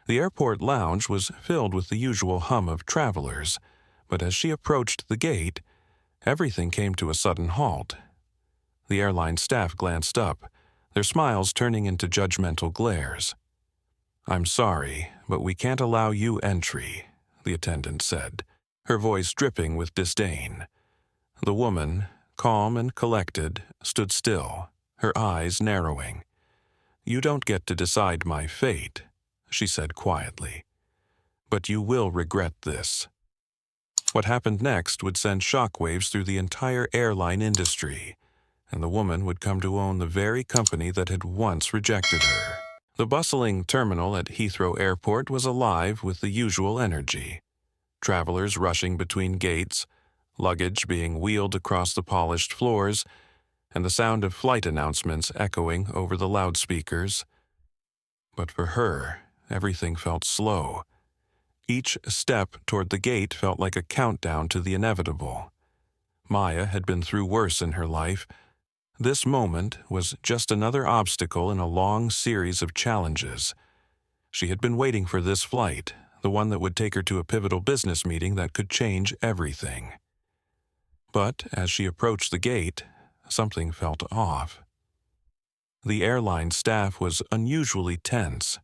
The airport lounge was filled with the usual hum of travelers, but as she approached the gate, everything came to a sudden halt. The airline staff glanced up, their smiles turning into judgmental glares. "I'm sorry, but we can't allow you entry," the attendant said, her voice dripping with disdain. The woman, calm and collected, stood still, her eyes narrowing. "You don't get to decide my fate," she said quietly. "But you will regret this." What happened next would send shockwaves through the entire airline industry, and the woman would come to own the very company that had once rejected her. The bustling terminal at Heathrow Airport was alive with the usual energy. Travelers rushing between gates, luggage being wheeled across the polished floors, and the sound of flight announcements echoing over the loudspeakers. But for her, everything felt slow. Each step toward the gate felt like a countdown to the inevitable. Maya had been through worse in her life. This moment was just another obstacle in a long series of challenges. She had been waiting for this flight, the one that would take her to a pivotal business meeting that could change everything. But as she approached the gate, something felt off. The airline staff was unusually tense.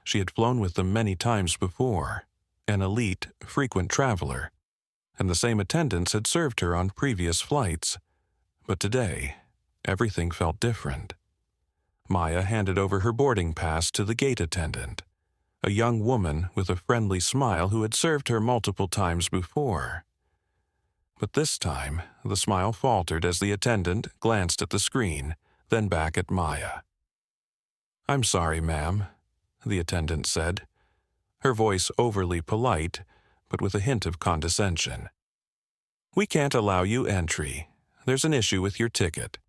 She had flown with them many times before, an elite, frequent traveler, and the same attendants had served her on previous flights. But today, everything felt different. Maya handed over her boarding pass to the gate attendant, a young woman with a friendly smile who had served her multiple times before. But this time, the smile faltered as the attendant glanced at the screen, then back at Maya. "I'm sorry, ma'am," the attendant said, her voice overly polite, but with a hint of condescension. "We can't allow you entry. There's an issue with your ticket."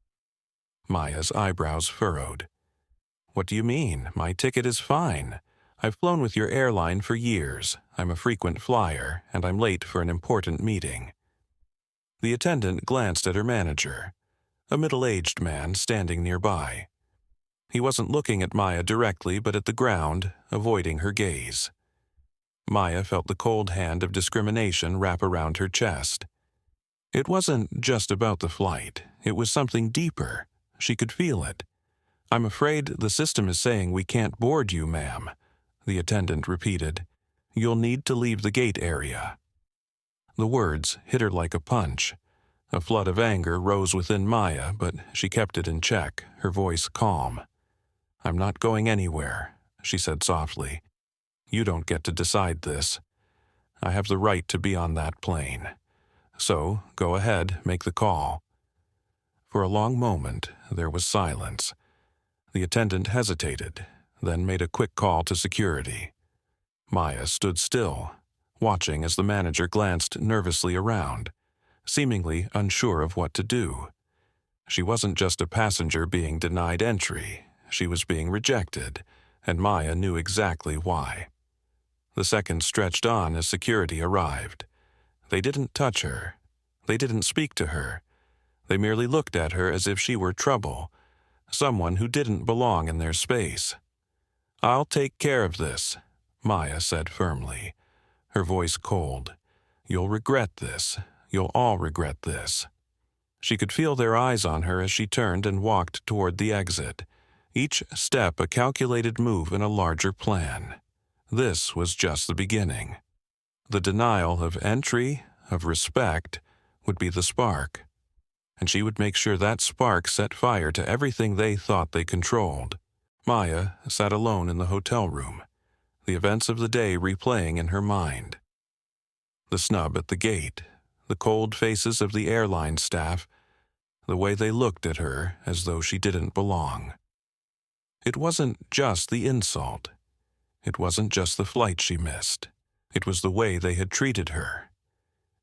Maya's eyebrows furrowed. "What do you mean? My ticket is fine. I've flown with your airline for years. I'm a frequent flyer, and I'm late for an important meeting." The attendant glanced at her manager, a middle-aged man standing nearby. He wasn't looking at Maya directly, but at the ground, avoiding her gaze. Maya felt the cold hand of discrimination wrap around her chest. It wasn't just about the flight. It was something deeper. She could feel it. "I'm afraid the system is saying we can't board you, ma'am," the attendant repeated. "You'll need to leave the gate area." The words hit her like a punch. A flood of anger rose within Maya, but she kept it in check, her voice calm. "I'm not going anywhere," she said softly. "You don't get to decide this. I have the right to be on that plane. So, go ahead, make the call." For a long moment, there was silence. The attendant hesitated, then made a quick call to security. Maya stood still, watching as the manager glanced nervously around, seemingly unsure of what to do. She wasn't just a passenger being denied entry. She was being rejected, and Maya knew exactly why. The seconds stretched on as security arrived. They didn't touch her. They didn't speak to her. They merely looked at her as if she were trouble, someone who didn't belong in their space. "I'll take care of this," Maya said firmly, her voice cold. "You'll regret this. You'll all regret this." She could feel their eyes on her as she turned and walked toward the exit, each step a calculated move in a larger plan. This was just the beginning. The denial of entry, of respect, would be the spark, and she would make sure that spark set fire to everything they thought they controlled. Maya sat alone in the hotel room, the events of the day replaying in her mind. The snub at the gate, the cold faces of the airline staff, the way they looked at her as though she didn't belong. It wasn't just the insult. It wasn't just the flight she missed. It was the way they had treated her.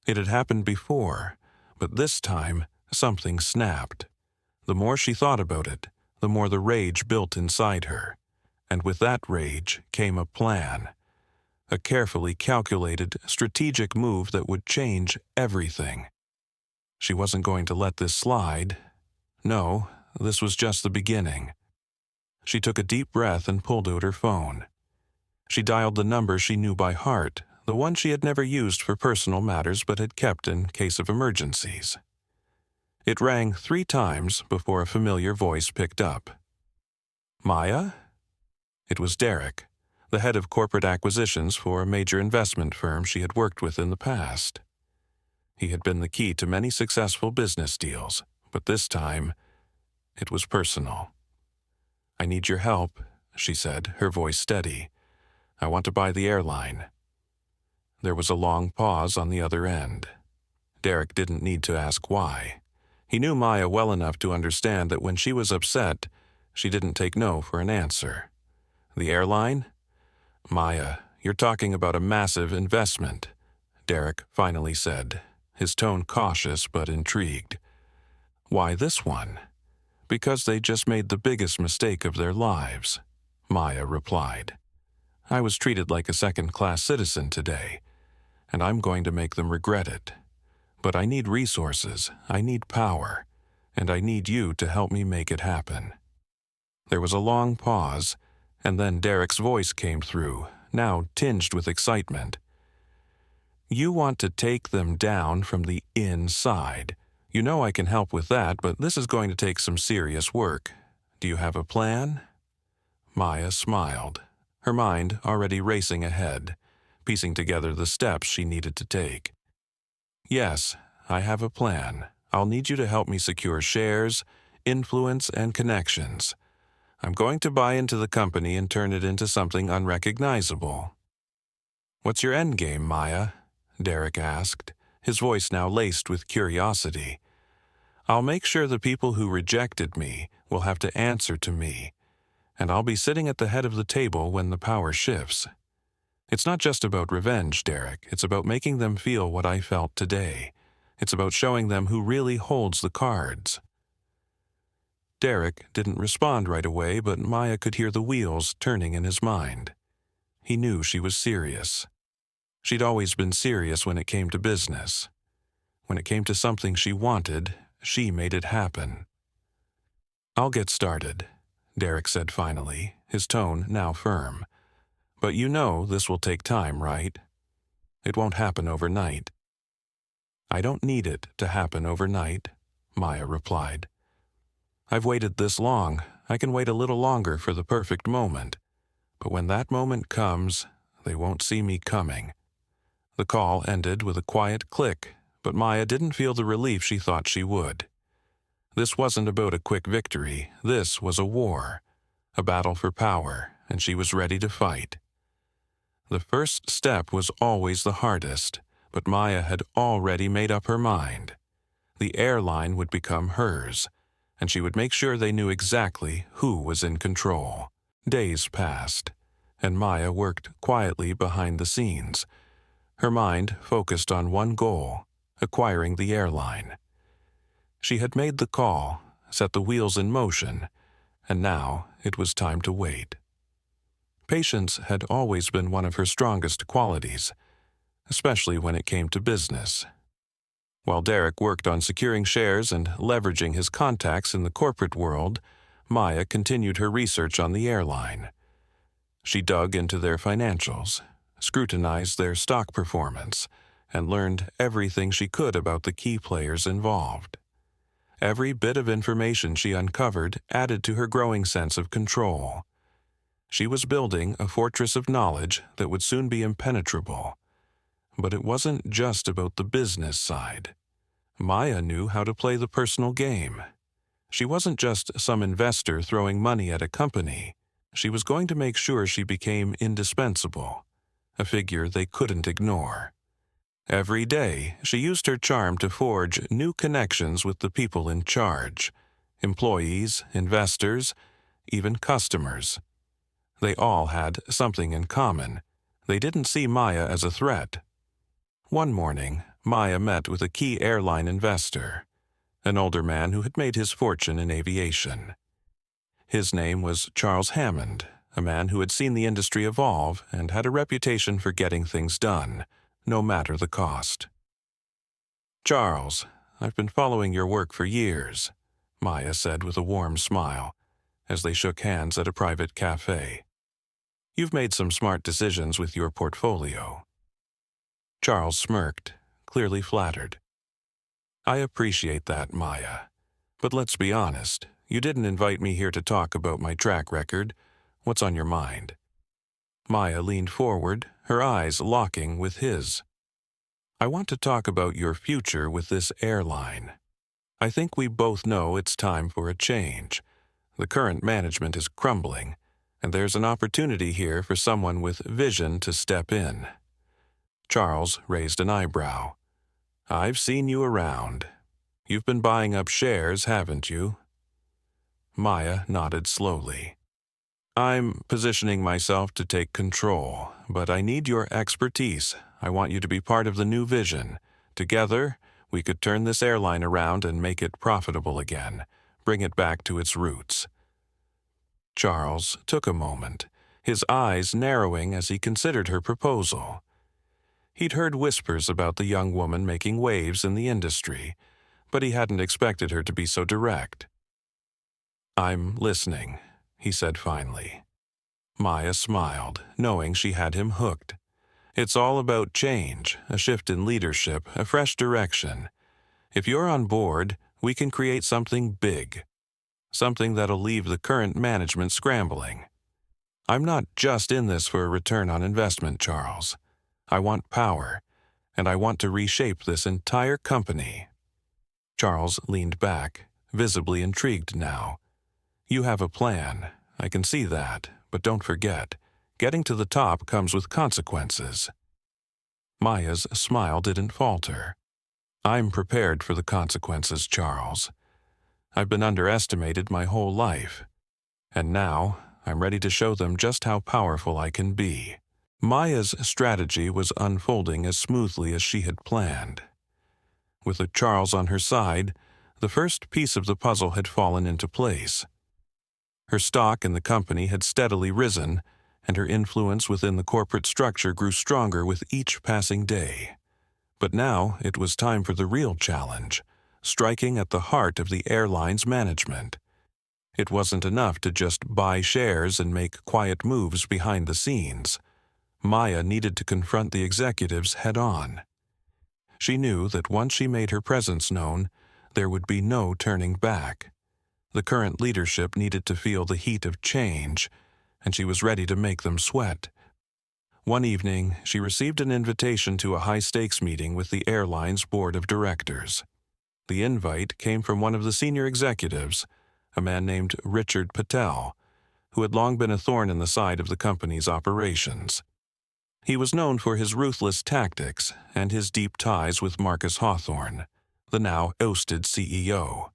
It had happened before, but this time something snapped. The more she thought about it, the more the rage built inside her. And with that rage came a plan. A carefully calculated, strategic move that would change everything. She wasn't going to let this slide. No, this was just the beginning. She took a deep breath and pulled out her phone. She dialed the number she knew by heart, the one she had never used for personal matters but had kept in case of emergencies. It rang 3 times before a familiar voice picked up. Maya? It was Derek, the head of corporate acquisitions for a major investment firm she had worked with in the past. He had been the key to many successful business deals, but this time, it was personal. "I need your help," she said, her voice steady. "I want to buy the airline." There was a long pause on the other end. Derek didn't need to ask why. He knew Maya well enough to understand that when she was upset, she didn't take no for an answer. "The airline?" "Maya, you're talking about a massive investment," Derek finally said, his tone cautious but intrigued. "Why this one?" "Because they just made the biggest mistake of their lives," Maya replied. "I was treated like a second-class citizen today, and I'm going to make them regret it. But I need resources, I need power, and I need you to help me make it happen." There was a long pause, and then Derek's voice came through, now tinged with excitement. "You want to take them down from the inside. You know I can help with that, but this is going to take some serious work. Do you have a plan?" Maya smiled, her mind already racing ahead, piecing together the steps she needed to take. "Yes, I have a plan. I'll need you to help me secure shares, influence, and connections. I'm going to buy into the company and turn it into something unrecognizable." "What's your end game, Maya?" Derek asked, his voice now laced with curiosity. "I'll make sure the people who rejected me will have to answer to me, and I'll be sitting at the head of the table when the power shifts. It's not just about revenge, Derek. It's about making them feel what I felt today. It's about showing them who really holds the cards." Derek didn't respond right away, but Maya could hear the wheels turning in his mind. He knew she was serious. She'd always been serious when it came to business. When it came to something she wanted, she made it happen. "I'll get started," Derek said finally, his tone now firm. "But you know this will take time, right? It won't happen overnight." "I don't need it to happen overnight," Maya replied. "I've waited this long. I can wait a little longer for the perfect moment. But when that moment comes, they won't see me coming." The call ended with a quiet click, but Maya didn't feel the relief she thought she would. This wasn't about a quick victory. This was a war, a battle for power, and she was ready to fight. The first step was always the hardest, but Maya had already made up her mind. The airline would become hers, and she would make sure they knew exactly who was in control. Days passed, and Maya worked quietly behind the scenes, her mind focused on one goal, acquiring the airline. She had made the call, set the wheels in motion, and now it was time to wait. Patience had always been one of her strongest qualities, especially when it came to business. While Derek worked on securing shares and leveraging his contacts in the corporate world, Maya continued her research on the airline. She dug into their financials, scrutinized their stock performance, and learned everything she could about the key players involved. Every bit of information she uncovered added to her growing sense of control. She was building a fortress of knowledge that would soon be impenetrable. But it wasn't just about the business side. Maya knew how to play the personal game. She wasn't just some investor throwing money at a company. She was going to make sure she became indispensable, a figure they couldn't ignore. Every day, she used her charm to forge new connections with the people in charge, employees, investors, even customers. They all had something in common. They didn't see Maya as a threat. One morning, Maya met with a key airline investor, an older man who had made his fortune in aviation. His name was Charles Hammond, a man who had seen the industry evolve and had a reputation for getting things done, no matter the cost. "Charles, I've been following your work for years," Maya said with a warm smile, as they shook hands at a private cafe. You've made some smart decisions with your portfolio." Charles smirked, clearly flattered. "I appreciate that, Maya. But let's be honest, you didn't invite me here to talk about my track record. What's on your mind?" Maya leaned forward, her eyes locking with his. "I want to talk about your future with this airline. I think we both know it's time for a change. The current management is crumbling, and there's an opportunity here for someone with vision to step in." Charles raised an eyebrow. "I've seen you around. You've been buying up shares, haven't you?" Maya nodded slowly. "I'm positioning myself to take control, but I need your expertise. I want you to be part of the new vision. Together, we could turn this airline around and make it profitable again, bring it back to its roots." Charles took a moment, his eyes narrowing as he considered her proposal. He'd heard whispers about the young woman making waves in the industry, but he hadn't expected her to be so direct. "I'm listening," he said finally. Maya smiled, knowing she had him hooked. "It's all about change, a shift in leadership, a fresh direction. If you're on board, we can create something big, something that'll leave the current management scrambling. I'm not just in this for a return on investment, Charles. I want power, and I want to reshape this entire company." Charles leaned back, visibly intrigued now. "You have a plan. I can see that, but don't forget, getting to the top comes with consequences." Maya's smile didn't falter. "I'm prepared for the consequences, Charles. I've been underestimated my whole life, and now I'm ready to show them just how powerful I can be." Maya's strategy was unfolding as smoothly as she had planned. With Charles on her side, the first piece of the puzzle had fallen into place. Her stock in the company had steadily risen, and her influence within the corporate structure grew stronger with each passing day. But now it was time for the real challenge, striking at the heart of the airline's management. It wasn't enough to just buy shares and make quiet moves behind the scenes. Maya needed to confront the executives head-on. She knew that once she made her presence known, there would be no turning back. The current leadership needed to feel the heat of change, and she was ready to make them sweat. One evening, she received an invitation to a high-stakes meeting with the airline's board of directors. The invite came from one of the senior executives, a man named Richard Patel, who had long been a thorn in the side of the company's operations. He was known for his ruthless tactics and his deep ties with Marcus Hawthorne, the now ousted CEO.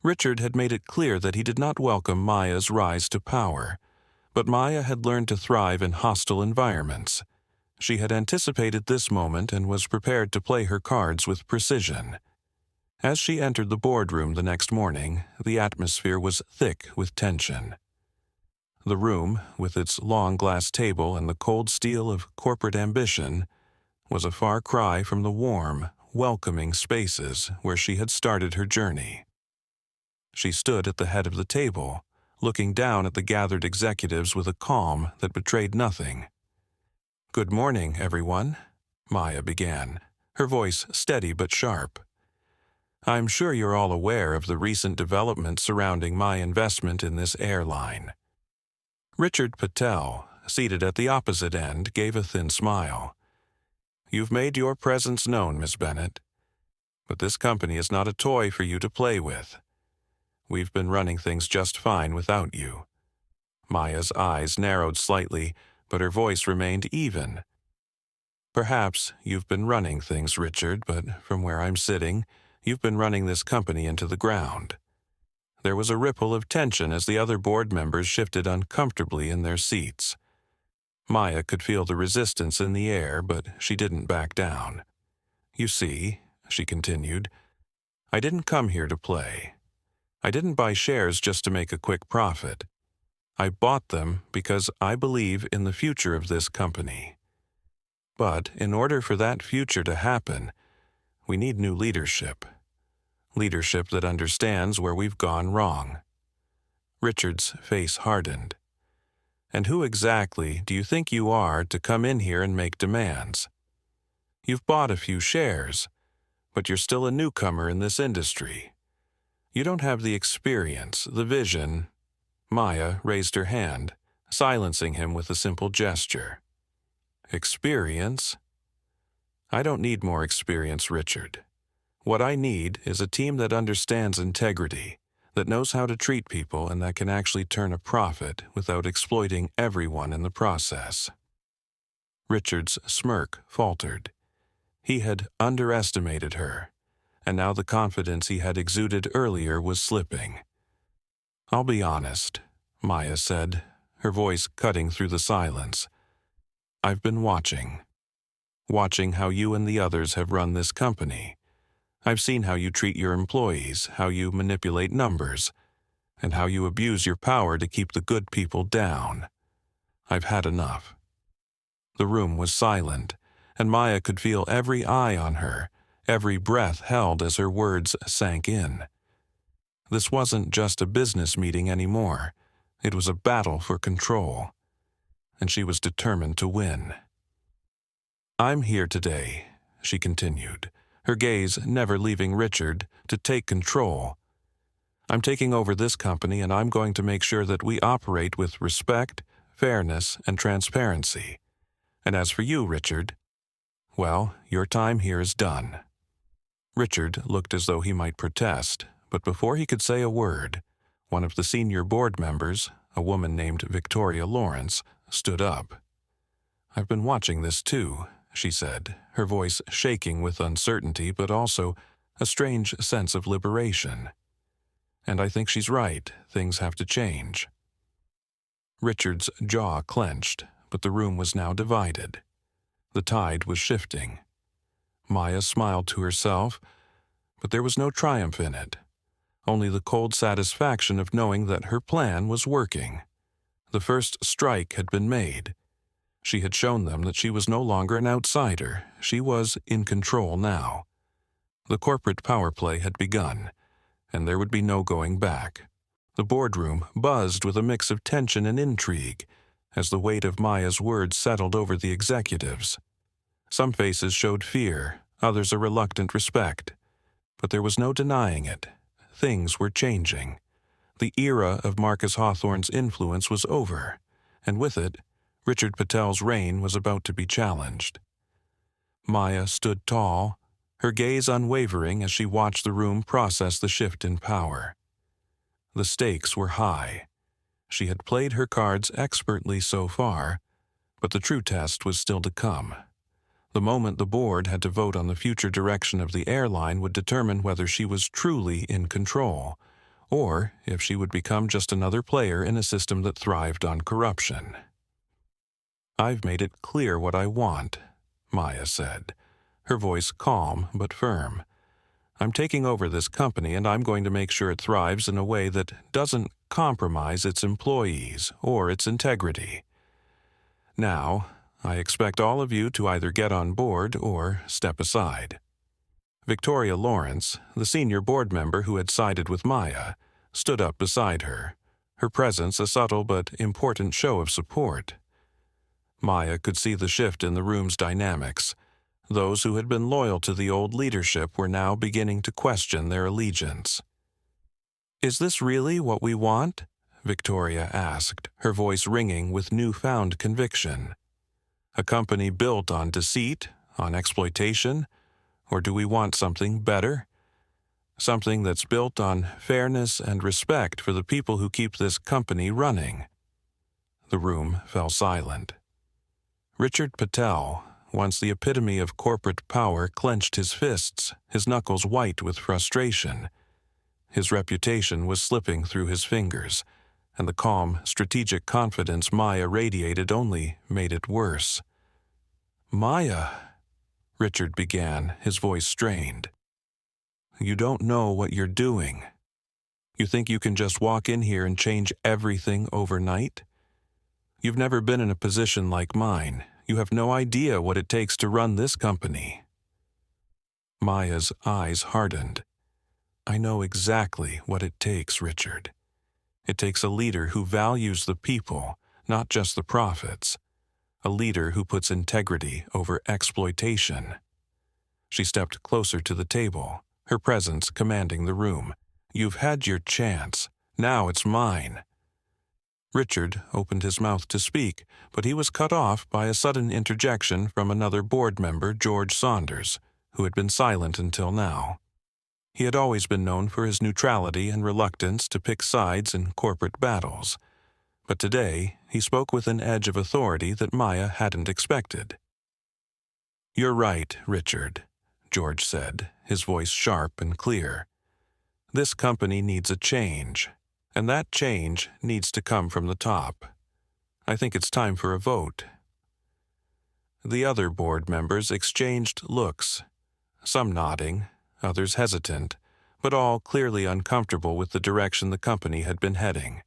Richard had made it clear that he did not welcome Maya's rise to power, but Maya had learned to thrive in hostile environments. She had anticipated this moment and was prepared to play her cards with precision. As she entered the boardroom the next morning, the atmosphere was thick with tension. The room, with its long glass table and the cold steel of corporate ambition, was a far cry from the warm, welcoming spaces where she had started her journey. She stood at the head of the table, looking down at the gathered executives with a calm that betrayed nothing. "Good morning, everyone," Maya began, her voice steady but sharp. "I'm sure you're all aware of the recent developments surrounding my investment in this airline." Richard Patel, seated at the opposite end, gave a thin smile. "You've made your presence known, Miss Bennett. But this company is not a toy for you to play with. We've been running things just fine without you." Maya's eyes narrowed slightly, but her voice remained even. "Perhaps you've been running things, Richard, but from where I'm sitting, you've been running this company into the ground." There was a ripple of tension as the other board members shifted uncomfortably in their seats. Maya could feel the resistance in the air, but she didn't back down. "You see," she continued, "I didn't come here to play. I didn't buy shares just to make a quick profit. I bought them because I believe in the future of this company. But in order for that future to happen, we need new leadership. Leadership that understands where we've gone wrong." Richard's face hardened. And who exactly do you think you are to come in here and make demands? You've bought a few shares, but you're still a newcomer in this industry. You don't have the experience, the vision. Maya raised her hand, silencing him with a simple gesture. Experience? I don't need more experience, Richard. What I need is a team that understands integrity, that knows how to treat people, and that can actually turn a profit without exploiting everyone in the process. Richard's smirk faltered. He had underestimated her, and now the confidence he had exuded earlier was slipping. I'll be honest, Maya said, her voice cutting through the silence. I've been watching how you and the others have run this company. I've seen how you treat your employees, how you manipulate numbers, and how you abuse your power to keep the good people down. I've had enough. The room was silent, and Maya could feel every eye on her, every breath held as her words sank in. This wasn't just a business meeting anymore. It was a battle for control, and she was determined to win. I'm here today, she continued, her gaze never leaving Richard, to take control. I'm taking over this company, and I'm going to make sure that we operate with respect, fairness, and transparency. And as for you, Richard, well, your time here is done. Richard looked as though he might protest, but before he could say a word, one of the senior board members, a woman named Victoria Lawrence, stood up. I've been watching this too, she said, her voice shaking with uncertainty but also a strange sense of liberation. And I think she's right, things have to change. Richard's jaw clenched, but the room was now divided. The tide was shifting. Maya smiled to herself, but there was no triumph in it, only the cold satisfaction of knowing that her plan was working. The first strike had been made. She had shown them that she was no longer an outsider. She was in control now. The corporate power play had begun, and there would be no going back. The boardroom buzzed with a mix of tension and intrigue as the weight of Maya's words settled over the executives. Some faces showed fear, others a reluctant respect. But there was no denying it. Things were changing. The era of Marcus Hawthorne's influence was over, and with it, Richard Patel's reign was about to be challenged. Maya stood tall, her gaze unwavering as she watched the room process the shift in power. The stakes were high. She had played her cards expertly so far, but the true test was still to come. The moment the board had to vote on the future direction of the airline would determine whether she was truly in control, or if she would become just another player in a system that thrived on corruption. I've made it clear what I want, Maya said, her voice calm but firm. I'm taking over this company, and I'm going to make sure it thrives in a way that doesn't compromise its employees or its integrity. Now, I expect all of you to either get on board or step aside. Victoria Lawrence, the senior board member who had sided with Maya, stood up beside her, her presence a subtle but important show of support. Maya could see the shift in the room's dynamics. Those who had been loyal to the old leadership were now beginning to question their allegiance. Is this really what we want? Victoria asked, her voice ringing with newfound conviction. A company built on deceit, on exploitation, or do we want something better? Something that's built on fairness and respect for the people who keep this company running. The room fell silent. Richard Patel, once the epitome of corporate power, clenched his fists, his knuckles white with frustration. His reputation was slipping through his fingers, and the calm, strategic confidence Maya radiated only made it worse. Maya, Richard began, his voice strained. You don't know what you're doing. You think you can just walk in here and change everything overnight? You've never been in a position like mine. You have no idea what it takes to run this company. Maya's eyes hardened. I know exactly what it takes, Richard. It takes a leader who values the people, not just the profits. A leader who puts integrity over exploitation. She stepped closer to the table, her presence commanding the room. "You've had your chance. Now it's mine." Richard opened his mouth to speak, but he was cut off by a sudden interjection from another board member, George Saunders, who had been silent until now. He had always been known for his neutrality and reluctance to pick sides in corporate battles, but today he spoke with an edge of authority that Maya hadn't expected. "You're right, Richard," George said, his voice sharp and clear. "This company needs a change, and that change needs to come from the top. I think it's time for a vote." The other board members exchanged looks, some nodding, others hesitant, but all clearly uncomfortable with the direction the company had been heading.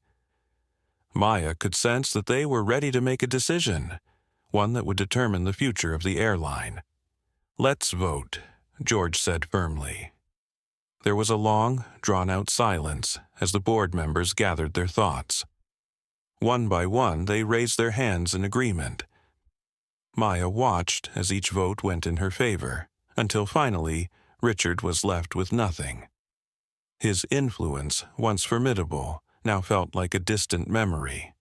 Maya could sense that they were ready to make a decision, one that would determine the future of the airline. "Let's vote," George said firmly. There was a long, drawn-out silence as the board members gathered their thoughts. One by one, they raised their hands in agreement. Maya watched as each vote went in her favor, until finally, Richard was left with nothing. His influence, once formidable, now felt like a distant memory.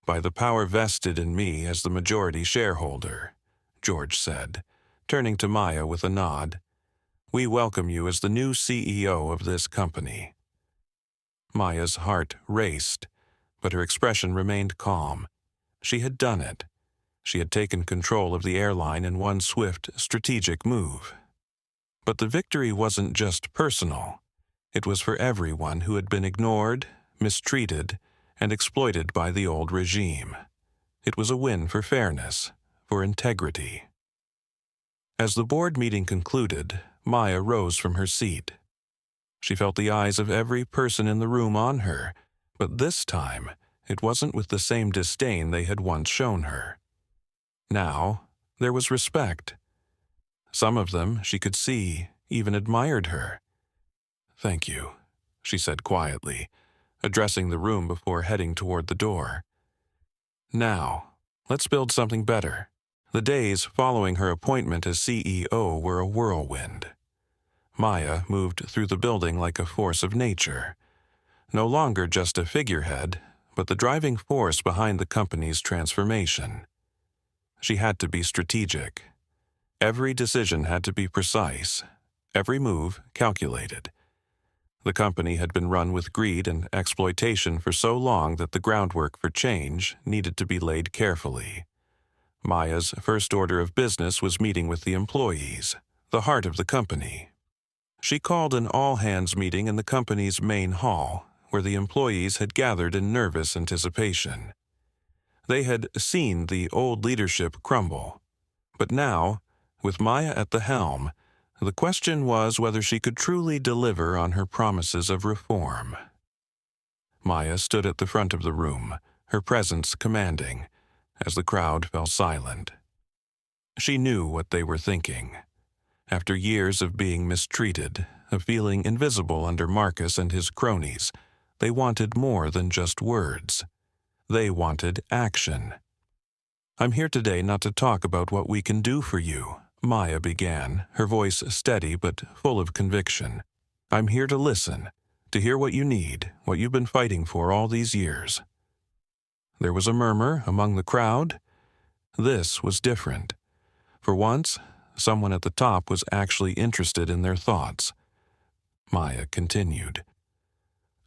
"By the power vested in me as the majority shareholder," George said, turning to Maya with a nod, "we welcome you as the new CEO of this company." Maya's heart raced, but her expression remained calm. She had done it. She had taken control of the airline in one swift, strategic move. But the victory wasn't just personal. It was for everyone who had been ignored, mistreated, and exploited by the old regime. It was a win for fairness, for integrity. As the board meeting concluded, Maya rose from her seat. She felt the eyes of every person in the room on her, but this time it wasn't with the same disdain they had once shown her. Now, there was respect. Some of them, she could see, even admired her. "Thank you," she said quietly, addressing the room before heading toward the door. "Now, let's build something better." The days following her appointment as CEO were a whirlwind. Maya moved through the building like a force of nature. No longer just a figurehead, but the driving force behind the company's transformation. She had to be strategic. Every decision had to be precise, every move calculated. The company had been run with greed and exploitation for so long that the groundwork for change needed to be laid carefully. Maya's first order of business was meeting with the employees, the heart of the company. She called an all-hands meeting in the company's main hall, where the employees had gathered in nervous anticipation. They had seen the old leadership crumble. But now, with Maya at the helm, the question was whether she could truly deliver on her promises of reform. Maya stood at the front of the room, her presence commanding, as the crowd fell silent. She knew what they were thinking. After years of being mistreated, of feeling invisible under Marcus and his cronies, they wanted more than just words. They wanted action. "I'm here today not to talk about what we can do for you," Maya began, her voice steady but full of conviction. "I'm here to listen, to hear what you need, what you've been fighting for all these years." There was a murmur among the crowd. This was different. For once, someone at the top was actually interested in their thoughts. Maya continued.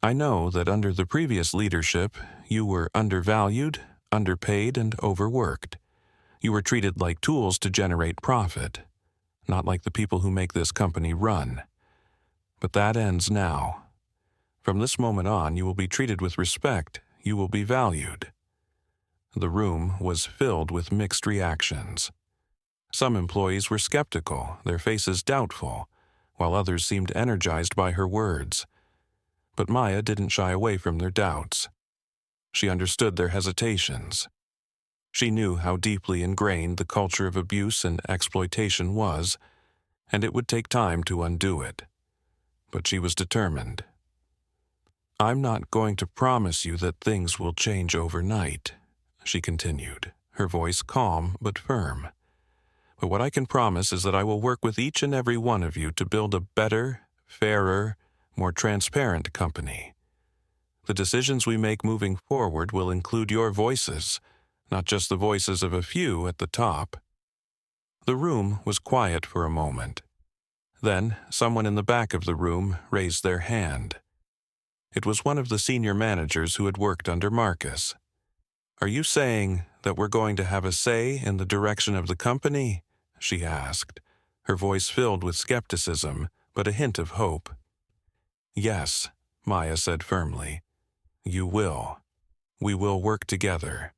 "I know that under the previous leadership, you were undervalued, underpaid, and overworked. You were treated like tools to generate profit, not like the people who make this company run. But that ends now. From this moment on, you will be treated with respect. You will be valued." The room was filled with mixed reactions. Some employees were skeptical, their faces doubtful, while others seemed energized by her words. But Maya didn't shy away from their doubts. She understood their hesitations. She knew how deeply ingrained the culture of abuse and exploitation was, and it would take time to undo it. But she was determined. I'm not going to promise you that things will change overnight, she continued, her voice calm but firm. But what I can promise is that I will work with each and every one of you to build a better, fairer, more transparent company. The decisions we make moving forward will include your voices, not just the voices of a few at the top. The room was quiet for a moment. Then, someone in the back of the room raised their hand. It was one of the senior managers who had worked under Marcus. "Are you saying that we're going to have a say in the direction of the company?" she asked, her voice filled with skepticism, but a hint of hope. "Yes," Maya said firmly. "You will. We will work together.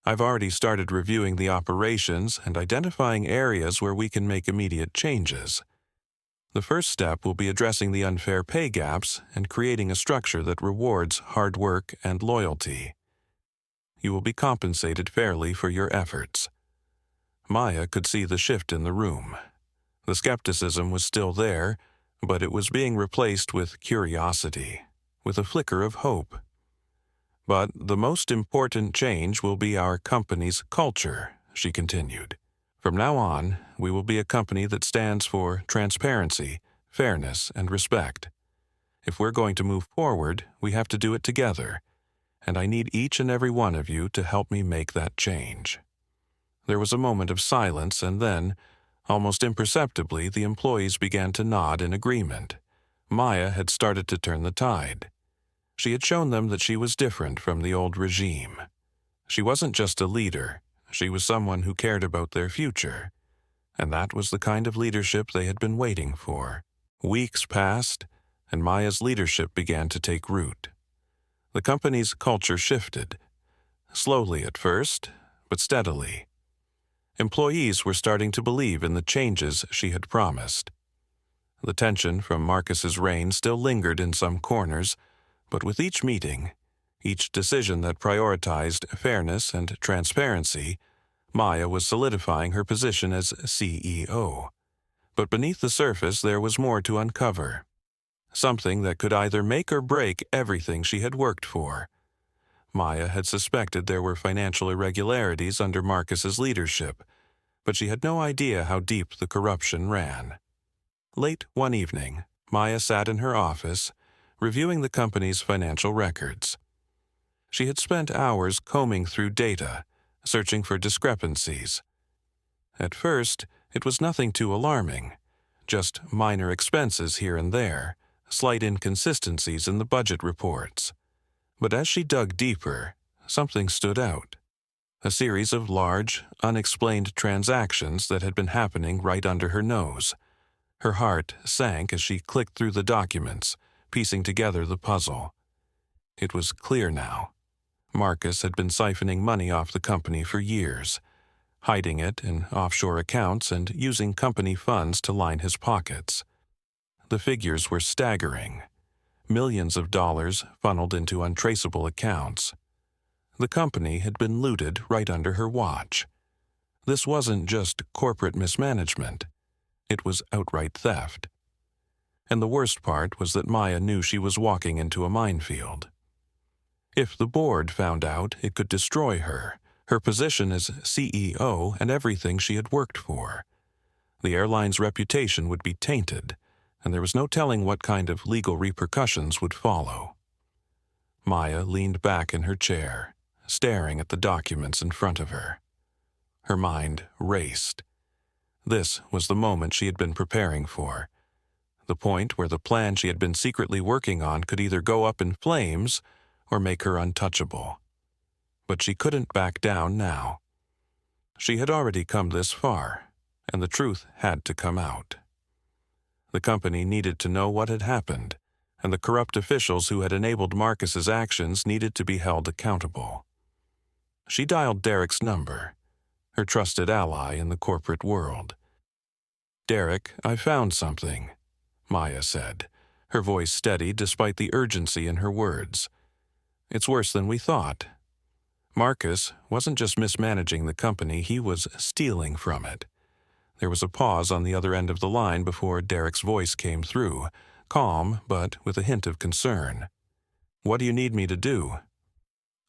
I've already started reviewing the operations and identifying areas where we can make immediate changes. The first step will be addressing the unfair pay gaps and creating a structure that rewards hard work and loyalty. You will be compensated fairly for your efforts." Maya could see the shift in the room. The skepticism was still there, but it was being replaced with curiosity, with a flicker of hope. "But the most important change will be our company's culture," she continued. "From now on, we will be a company that stands for transparency, fairness, and respect. If we're going to move forward, we have to do it together, and I need each and every one of you to help me make that change." There was a moment of silence, and then, almost imperceptibly, the employees began to nod in agreement. Maya had started to turn the tide. She had shown them that she was different from the old regime. She wasn't just a leader, she was someone who cared about their future. And that was the kind of leadership they had been waiting for. Weeks passed, and Maya's leadership began to take root. The company's culture shifted, slowly at first, but steadily. Employees were starting to believe in the changes she had promised. The tension from Marcus's reign still lingered in some corners, but with each meeting, each decision that prioritized fairness and transparency, Maya was solidifying her position as CEO. But beneath the surface there was more to uncover. Something that could either make or break everything she had worked for. Maya had suspected there were financial irregularities under Marcus's leadership, but she had no idea how deep the corruption ran. Late one evening, Maya sat in her office, reviewing the company's financial records. She had spent hours combing through data, searching for discrepancies. At first, it was nothing too alarming, just minor expenses here and there, slight inconsistencies in the budget reports. But as she dug deeper, something stood out. A series of large, unexplained transactions that had been happening right under her nose. Her heart sank as she clicked through the documents, piecing together the puzzle. It was clear now. Marcus had been siphoning money off the company for years, hiding it in offshore accounts and using company funds to line his pockets. The figures were staggering. Millions of dollars funneled into untraceable accounts. The company had been looted right under her watch. This wasn't just corporate mismanagement. It was outright theft. And the worst part was that Maya knew she was walking into a minefield. If the board found out, it could destroy her, her position as CEO, and everything she had worked for. The airline's reputation would be tainted, and there was no telling what kind of legal repercussions would follow. Maya leaned back in her chair, staring at the documents in front of her. Her mind raced. This was the moment she had been preparing for. The point where the plan she had been secretly working on could either go up in flames or make her untouchable. But she couldn't back down now. She had already come this far, and the truth had to come out. The company needed to know what had happened, and the corrupt officials who had enabled Marcus's actions needed to be held accountable. She dialed Derek's number, her trusted ally in the corporate world. "Derek, I found something," Maya said, her voice steady despite the urgency in her words. "It's worse than we thought. Marcus wasn't just mismanaging the company, he was stealing from it." There was a pause on the other end of the line before Derek's voice came through, calm but with a hint of concern. What do you need me to do?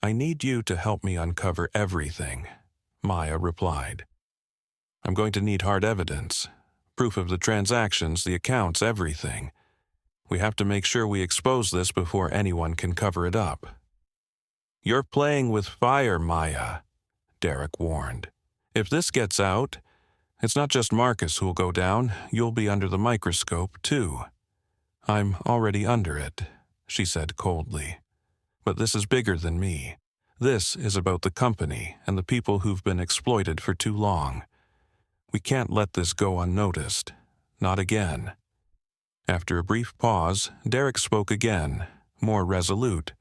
I need you to help me uncover everything, Maya replied. I'm going to need hard evidence. Proof of the transactions, the accounts, everything. We have to make sure we expose this before anyone can cover it up. You're playing with fire, Maya, Derek warned. If this gets out, it's not just Marcus who'll go down, you'll be under the microscope, too. I'm already under it, she said coldly. But this is bigger than me. This is about the company and the people who've been exploited for too long. We can't let this go unnoticed. Not again. After a brief pause, Derek spoke again, more resolute.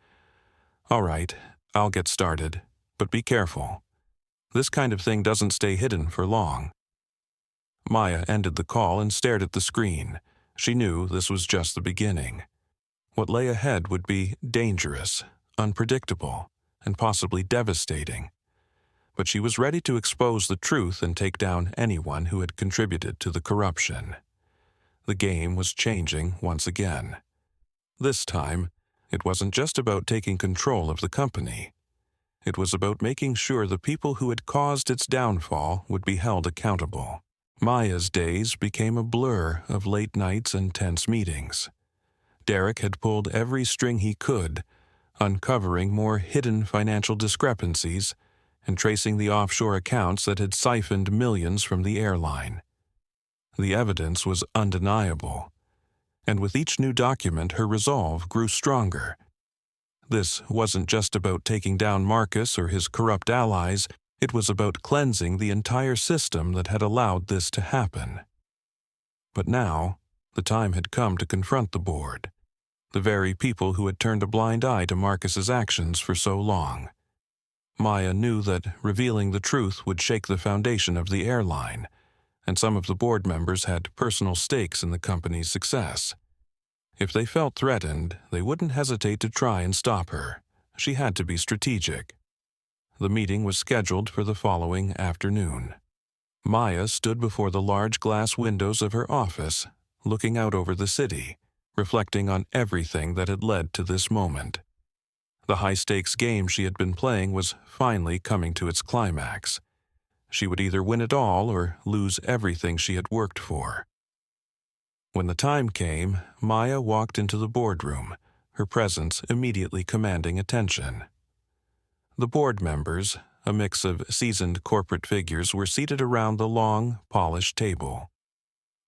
All right, I'll get started, but be careful. This kind of thing doesn't stay hidden for long. Maya ended the call and stared at the screen. She knew this was just the beginning. What lay ahead would be dangerous, unpredictable, and possibly devastating. But she was ready to expose the truth and take down anyone who had contributed to the corruption. The game was changing once again. This time, it wasn't just about taking control of the company. It was about making sure the people who had caused its downfall would be held accountable. Maya's days became a blur of late nights and tense meetings. Derek had pulled every string he could, uncovering more hidden financial discrepancies and tracing the offshore accounts that had siphoned millions from the airline. The evidence was undeniable, and with each new document her resolve grew stronger. This wasn't just about taking down Marcus or his corrupt allies, it was about cleansing the entire system that had allowed this to happen. But now, the time had come to confront the board, the very people who had turned a blind eye to Marcus's actions for so long. Maya knew that revealing the truth would shake the foundation of the airline, and some of the board members had personal stakes in the company's success. If they felt threatened, they wouldn't hesitate to try and stop her. She had to be strategic. The meeting was scheduled for the following afternoon. Maya stood before the large glass windows of her office, looking out over the city, reflecting on everything that had led to this moment. The high-stakes game she had been playing was finally coming to its climax. She would either win it all or lose everything she had worked for. When the time came, Maya walked into the boardroom, her presence immediately commanding attention. The board members, a mix of seasoned corporate figures, were seated around the long, polished table.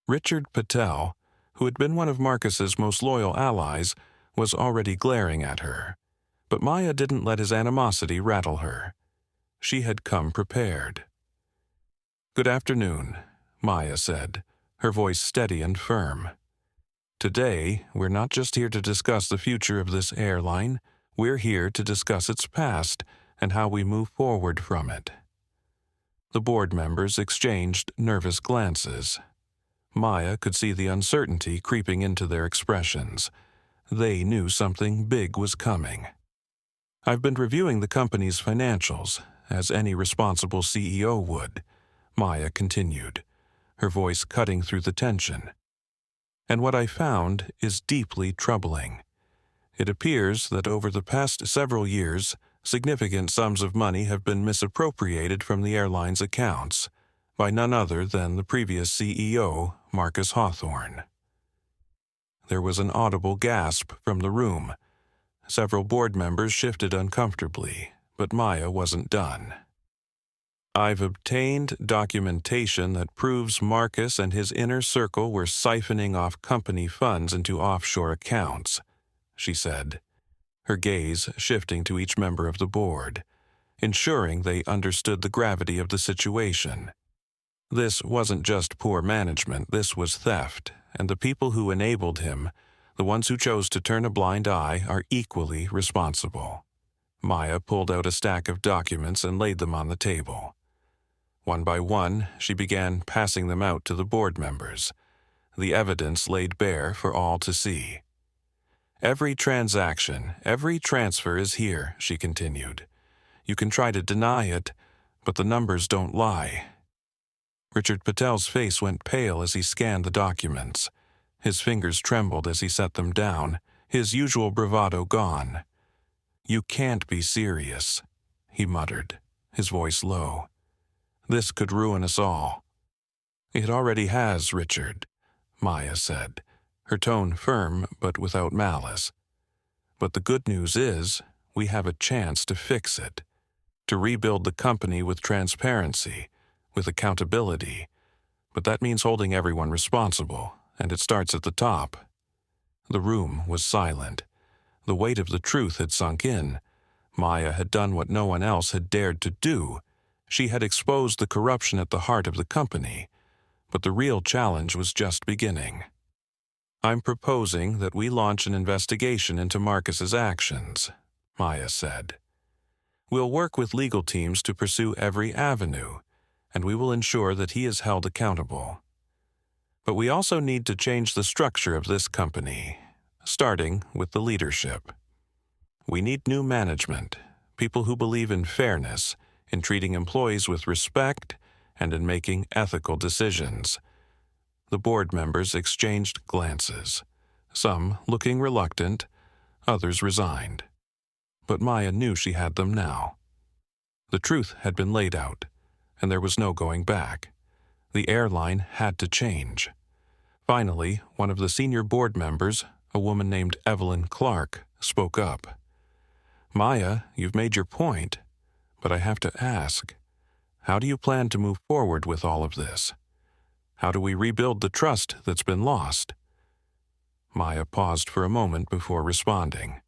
Richard Patel, who had been one of Marcus's most loyal allies, was already glaring at her. But Maya didn't let his animosity rattle her. She had come prepared. "Good afternoon," Maya said, her voice steady and firm. "Today, we're not just here to discuss the future of this airline, we're here to discuss its past and how we move forward from it." The board members exchanged nervous glances. Maya could see the uncertainty creeping into their expressions. They knew something big was coming. "I've been reviewing the company's financials, as any responsible CEO would," Maya continued, her voice cutting through the tension. "And what I found is deeply troubling. It appears that over the past several years, significant sums of money have been misappropriated from the airline's accounts by none other than the previous CEO, Marcus Hawthorne." There was an audible gasp from the room. Several board members shifted uncomfortably, but Maya wasn't done. "I've obtained documentation that proves Marcus and his inner circle were siphoning off company funds into offshore accounts," she said, her gaze shifting to each member of the board, ensuring they understood the gravity of the situation. This wasn't just poor management, this was theft, and the people who enabled him, the ones who chose to turn a blind eye, are equally responsible. Maya pulled out a stack of documents and laid them on the table. One by one, she began passing them out to the board members, the evidence laid bare for all to see. "Every transaction, every transfer is here," she continued. "You can try to deny it, but the numbers don't lie." Richard Patel's face went pale as he scanned the documents. His fingers trembled as he set them down, his usual bravado gone. "You can't be serious," he muttered, his voice low. "This could ruin us all." "It already has, Richard," Maya said, her tone firm but without malice. "But the good news is, we have a chance to fix it, to rebuild the company with transparency, with accountability. But that means holding everyone responsible, and it starts at the top." The room was silent. The weight of the truth had sunk in. Maya had done what no one else had dared to do. She had exposed the corruption at the heart of the company. But the real challenge was just beginning. "I'm proposing that we launch an investigation into Marcus's actions," Maya said. "We'll work with legal teams to pursue every avenue, and we will ensure that he is held accountable. But we also need to change the structure of this company, starting with the leadership. We need new management, people who believe in fairness, in treating employees with respect, and in making ethical decisions." The board members exchanged glances, some looking reluctant, others resigned. But Maya knew she had them now. The truth had been laid out, and there was no going back. The airline had to change. Finally, one of the senior board members, a woman named Evelyn Clark, spoke up. "Maya, you've made your point, but I have to ask, how do you plan to move forward with all of this? How do we rebuild the trust that's been lost?" Maya paused for a moment before responding.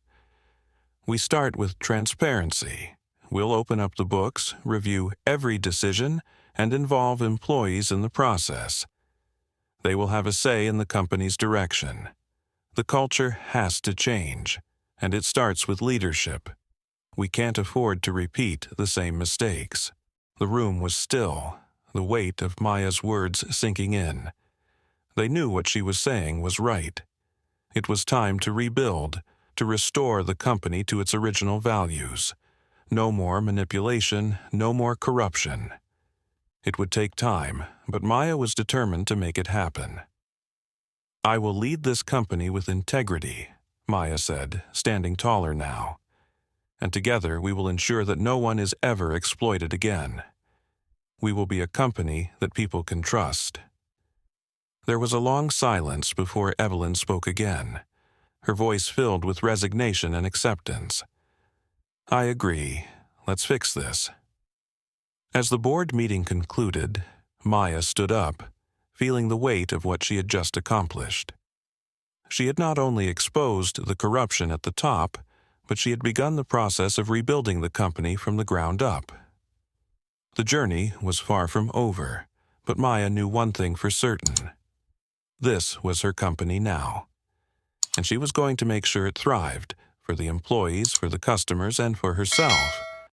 "We start with transparency. We'll open up the books, review every decision, and involve employees in the process. They will have a say in the company's direction. The culture has to change, and it starts with leadership. We can't afford to repeat the same mistakes." The room was still, the weight of Maya's words sinking in. They knew what she was saying was right. It was time to rebuild, to restore the company to its original values. No more manipulation, no more corruption. It would take time, but Maya was determined to make it happen. "I will lead this company with integrity," Maya said, standing taller now. "And together we will ensure that no one is ever exploited again. We will be a company that people can trust." There was a long silence before Evelyn spoke again, her voice filled with resignation and acceptance. "I agree. Let's fix this." As the board meeting concluded, Maya stood up, feeling the weight of what she had just accomplished. She had not only exposed the corruption at the top, but she had begun the process of rebuilding the company from the ground up. The journey was far from over, but Maya knew one thing for certain. This was her company now, and she was going to make sure it thrived, for the employees, for the customers, and for herself.